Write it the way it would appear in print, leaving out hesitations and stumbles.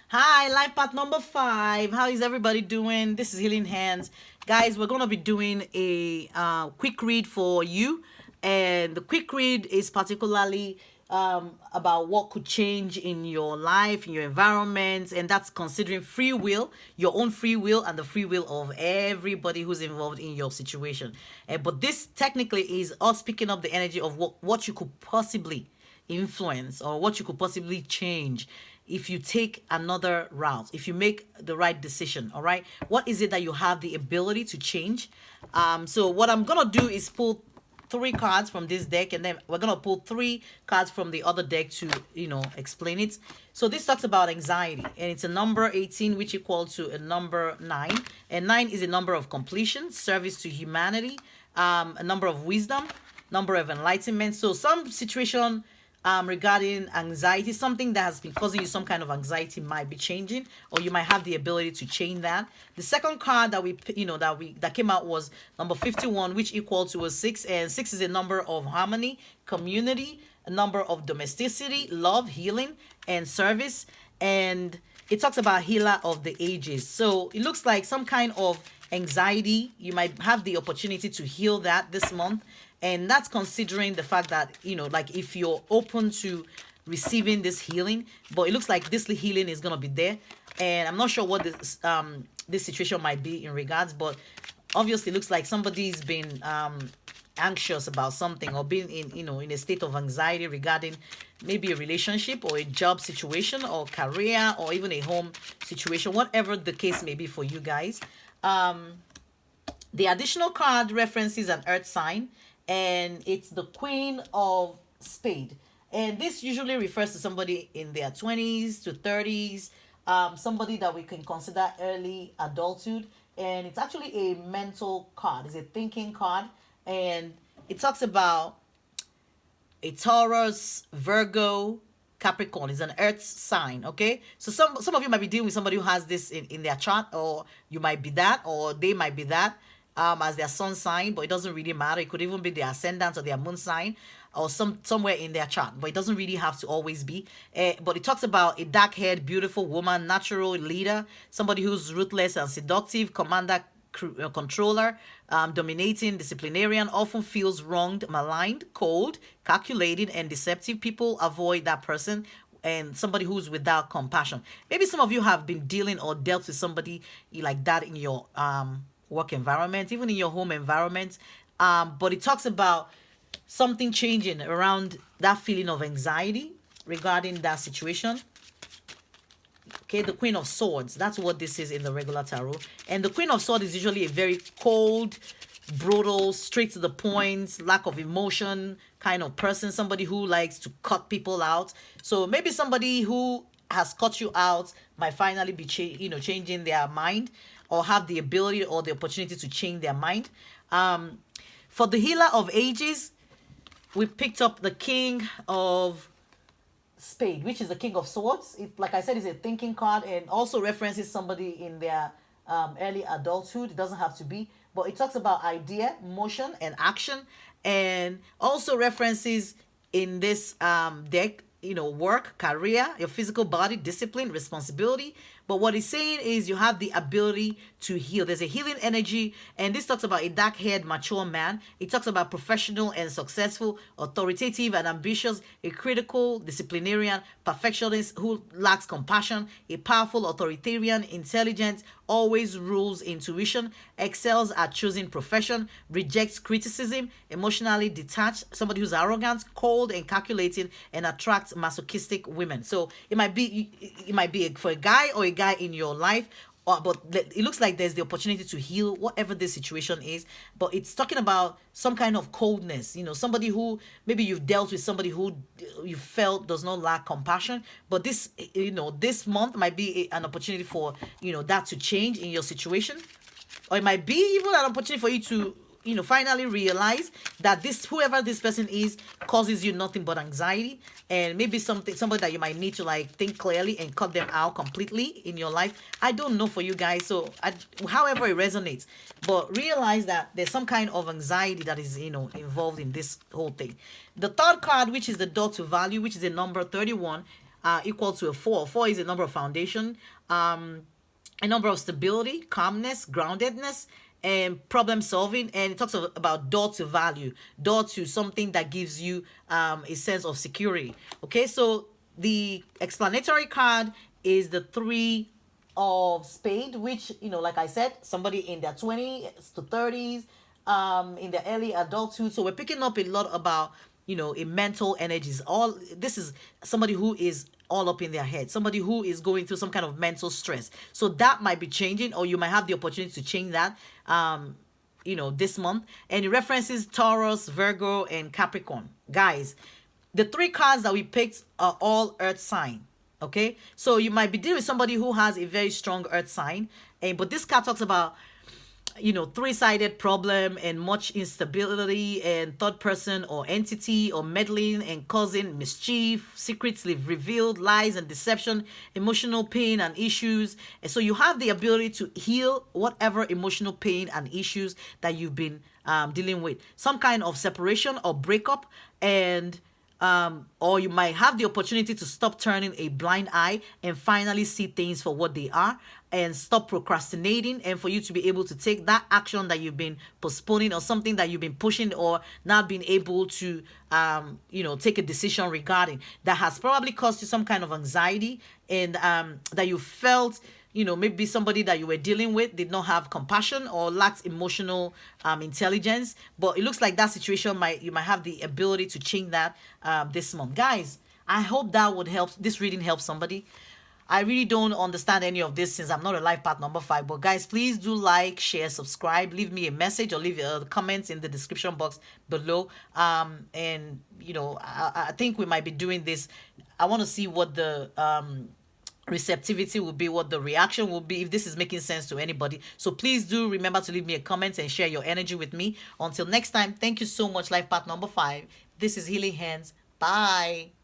Hi, life path number 5. How is everybody doing? This is Healing Hands. Guys, we're going to be doing a quick read for you. And the quick read is particularly about what could change in your life, in your environment. And that's considering free will, your own free will, and the free will of everybody who's involved in your situation. But this technically is us picking up the energy of what you could possibly influence or what you could possibly change if you take another route, if you make the right decision. All right, what is it that you have the ability to change? So what I'm gonna do is pull 3 cards from this deck, and then we're gonna pull 3 cards from the other deck to explain it. So this talks about anxiety, and it's a number 18, which equal to a number 9, and 9 is a number of completion, service to humanity, a number of wisdom, number of enlightenment. So some situation regarding anxiety, something that has been causing you some kind of anxiety might be changing, or you might have the ability to change that. The second card that that came out was number 51, which equal to a 6, and 6 is a number of harmony, community, a number of domesticity, love, healing, and service. And it talks about healer of the ages. So it looks like some kind of anxiety, you might have the opportunity to heal that this month. And that's considering the fact that, like if you're open to receiving this healing, but it looks like this healing is going to be there. And I'm not sure what this situation might be in regards, but obviously it looks like somebody's been anxious about something, or being in a state of anxiety regarding maybe a relationship or a job situation or career or even a home situation, whatever the case may be for you guys. The additional card references an earth sign, and it's the Queen of Spade. And this usually refers to somebody in their 20s to 30s, somebody that we can consider early adulthood. And it's actually a mental card, it's a thinking card. And it talks about a Taurus, Virgo, Capricorn. Is an earth sign, okay? So some of you might be dealing with somebody who has this in their chart, or you might be that, or they might be that as their sun sign, but it doesn't really matter. It could even be their ascendant or their moon sign, or somewhere in their chart, but it doesn't really have to always be. But it talks about a dark-haired, beautiful woman, natural leader, somebody who's ruthless and seductive, commander, controller, dominating, disciplinarian, often feels wronged, maligned, cold, calculating, and deceptive. People avoid that person, and somebody who's without compassion. Maybe some of you have been dealing or dealt with somebody like that in your work environment, even in your home environment. But it talks about something changing around that feeling of anxiety regarding that situation. Okay, the Queen of Swords. That's what this is in the regular tarot. And the Queen of Swords is usually a very cold, brutal, straight to the point, lack of emotion kind of person. Somebody who likes to cut people out. So maybe somebody who has cut you out might finally be changing their mind, or have the ability or the opportunity to change their mind. For the healer of ages, we picked up the King of Spade, which is the King of Swords. It, like I said, is a thinking card, and also references somebody in their early adulthood. It doesn't have to be, but it talks about idea, motion, and action, and also references in this deck, work, career, your physical body, discipline, responsibility. But what it's saying is you have the ability to heal. There's a healing energy, and this talks about a dark-haired, mature man. It talks about professional and successful, authoritative and ambitious, a critical, disciplinarian, perfectionist who lacks compassion, a powerful, authoritarian, intelligent, always rules intuition, excels at choosing profession, rejects criticism, emotionally detached, somebody who's arrogant, cold, and calculating, and attracts masochistic women. So it might be for a guy or a guy in your life, but it looks like there's the opportunity to heal whatever the situation is. But it's talking about some kind of coldness, somebody who maybe you've dealt with, somebody who you felt does not lack compassion. But this month might be an opportunity for that to change in your situation, or it might be even an opportunity for you to finally realize that whoever this person is causes you nothing but anxiety, and maybe somebody that you might need to like think clearly and cut them out completely in your life. I don't know for you guys, so however it resonates, but realize that there's some kind of anxiety that is involved in this whole thing. The third card, which is the door to value, which is a number 31, equal to a 4. 4 is a number of foundation, a number of stability, calmness, groundedness, and problem solving. And it talks about door to value, door to something that gives you a sense of security. Okay, so the explanatory card is the 3 of spade, which, like I said, somebody in their 20s to 30s, in the early adulthood. So we're picking up a lot about, a mental energies. All this is somebody who is all up in their head, somebody who is going through some kind of mental stress. So that might be changing, or you might have the opportunity to change that, this month. And it references Taurus, Virgo, and Capricorn. Guys, the 3 cards that we picked are all earth sign. Okay, so you might be dealing with somebody who has a very strong earth sign, but this card talks about, 3-sided problem and much instability and third person or entity or meddling and causing mischief, secrets revealed, lies and deception, emotional pain and issues. And so you have the ability to heal whatever emotional pain and issues that you've been dealing with, some kind of separation or breakup, and or you might have the opportunity to stop turning a blind eye and finally see things for what they are, and stop procrastinating, and for you to be able to take that action that you've been postponing, or something that you've been pushing or not being able to take a decision regarding, that has probably caused you some kind of anxiety, and that you felt, maybe somebody that you were dealing with did not have compassion or lacked emotional intelligence. But it looks like that situation you might have the ability to change that this month. Guys, I hope that would help. This reading helps somebody. I really don't understand any of this since I'm not a life path number 5. But guys, please do like, share, subscribe, leave me a message, or leave comments in the description box below. And I think we might be doing this. I want to see what the receptivity will be, what the reaction will be, if this is making sense to anybody. So please do remember to leave me a comment and share your energy with me. Until next time, thank you so much, life path number 5. This is Healing Hands. Bye.